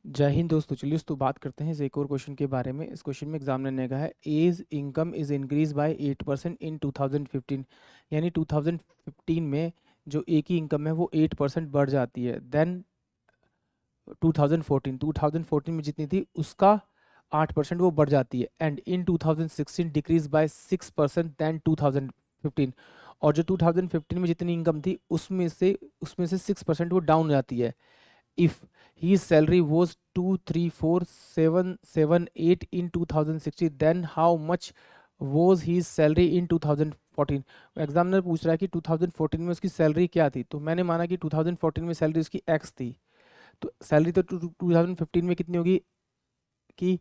जय हिंद दोस्तों। चलिए दोस्तों बात करते हैं इस एक और क्वेश्चन के बारे में। इस क्वेश्चन में एग्जामिनर ने कहा है as income is increase by 8% in 2015। यानी 2015 में जो ए की इनकम है वो 8% बढ़ जाती है। देन 2014 में जितनी थी उसका 8% वो बढ़ जाती है। And in 2016 decrease by 6% than 2015। और जो 2015 में जितनी इनकम थी उसमें से 6% वो डाउन हो जाती है। if his salary was 234,778 in 2016 then how much was his salary in 2014। Examiner पूछ रहा है कि 2014 में उसकी सैलरी क्या थी। तो मैंने माना कि 2014 में सैलरी उसकी एक्स थी, तो सैलरी तो 2015 में कितनी होगी कि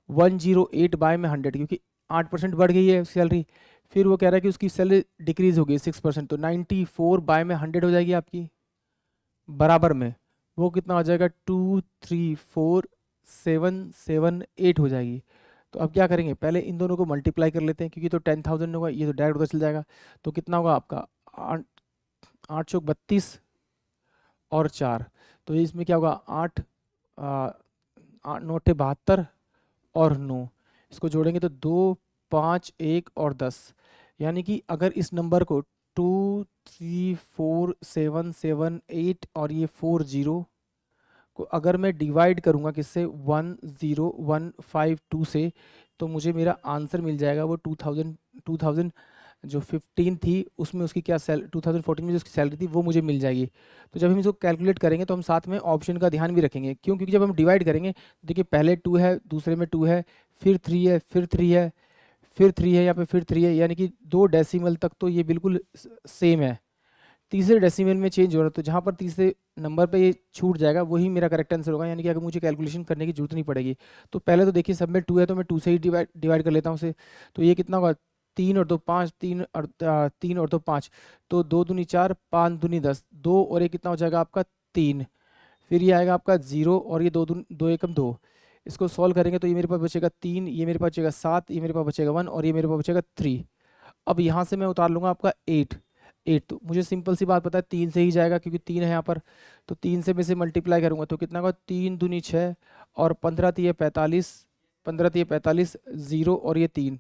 108 बाय में 100, क्योंकि 8% बढ़ गई है उसकी सैलरी। फिर वो कह रहा है कि उसकी सैलरी डिक्रीज हो गई 6%, तो 94 बाय में 100 हो जाएगी आपकी, बराबर में वो कितना हो जाएगा 234,778 हो जाएगी। तो अब क्या करेंगे, पहले इन दोनों को मल्टीप्लाई कर लेते हैं, क्योंकि तो 10,000 होगा, ये तो डायरेक्ट पता चल जाएगा। तो कितना होगा आपका 832 और 4, तो इसमें क्या होगा 8 9 72 और 9, इसको जोड़ेंगे तो 2 5 1 और 10। यानी कि अगर इस नंबर को 234,778 और ये 40 को अगर मैं डिवाइड करूंगा किससे 10152 से, तो मुझे मेरा आंसर मिल जाएगा वो 2000 जो 15 थी उसमें उसकी क्या 2014 में जो उसकी सैलरी थी वो मुझे मिल जाएगी। तो जब हम इसको कैलकुलेट करेंगे तो हम साथ में ऑप्शन का ध्यान भी रखेंगे। क्यों? क्योंकि जब हम डिवाइड करेंगे देखिए पहले 2 है, दूसरे में 2 है, फिर 3 है, फिर 3 है, फिर 3 है, यहाँ पे फिर 3 है, यानी कि 2 डेसिमल तक तो ये बिल्कुल सेम है। तीसरे डेसिमल में चेंज हो रहा है, तो जहाँ पर तीसरे नंबर पे ये छूट जाएगा वही मेरा करेक्ट आंसर होगा। यानी कि अगर मुझे कैलकुलेशन करने की जरूरत नहीं पड़ेगी। तो पहले तो देखिए सब में 2 है, तो मैं 2 से ही डिवाइड कर लेता हूँ उसे। तो ये कितना होगा 3 और 2 5, 3 और 2 5, तो 2 दूनी 4, 5 दूनी 10, 2 और ये कितना हो जाएगा आपका 3। फिर ये आएगा आपका 0 और ये 2 एकम 2। इसको सॉल्व करेंगे तो ये मेरे पास बचेगा 3, ये मेरे पास बचेगा 7, ये मेरे पास बचेगा 1 और ये मेरे पास बचेगा 3। अब यहाँ से मैं उतार लूंगा आपका 8। तो मुझे सिंपल सी बात पता है 3 से ही जाएगा, क्योंकि 3 है यहाँ पर। तो 3 से मैं से मल्टीप्लाई करूंगा तो कितना होगा 3 दूनी 6 और 15 तीय 45, 15 तीय 45, 0 और ये 3।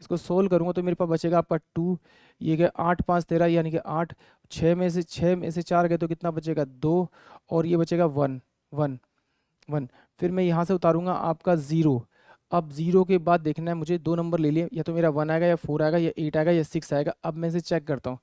इसको सोल्व करूंगा तो मेरे पास बचेगा आपका 2। ये गया 8 5 13, यानी कि 8। 6 में से 4 गए तो कितना बचेगा 2 और ये बचेगा 1 1 1। फिर मैं यहाँ से उतारूंगा आपका 0। अब 0 के बाद देखना है मुझे 2 नंबर ले लिए, या तो मेरा 1 आएगा या 4 आएगा या 8 आएगा या 6 आएगा। अब मैं इसे चेक करता हूँ।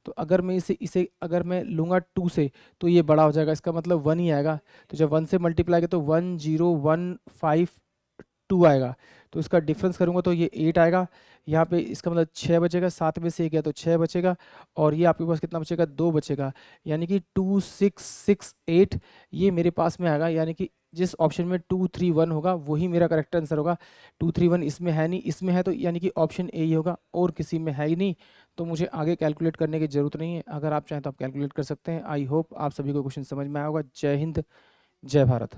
तो अगर मैं इसे अगर मैं लूँगा 2 से तो ये बड़ा हो जाएगा, इसका मतलब 1 ही आएगा। तो जब 1 से मल्टीप्लाई किया तो 10152 आएगा। तो इसका डिफरेंस करूँगा तो ये 8 आएगा। यहाँ पे इसका मतलब 6 बचेगा, 7 में से 1 गया तो 6 बचेगा, और ये आपके पास कितना बचेगा 2 बचेगा। यानी कि 2668 ये मेरे पास में आएगा। यानी कि जिस ऑप्शन में 231 होगा वही मेरा करेक्ट आंसर होगा। 231 इसमें है नहीं, इसमें है, तो यानी कि ऑप्शन ए ही होगा, और किसी में है ही नहीं। तो मुझे आगे कैलकुलेट करने की जरूरत नहीं है। अगर आप चाहें तो आप कैलकुलेट कर सकते हैं। आई होप आप सभी को क्वेश्चन समझ में आया होगा। जय हिंद, जय भारत।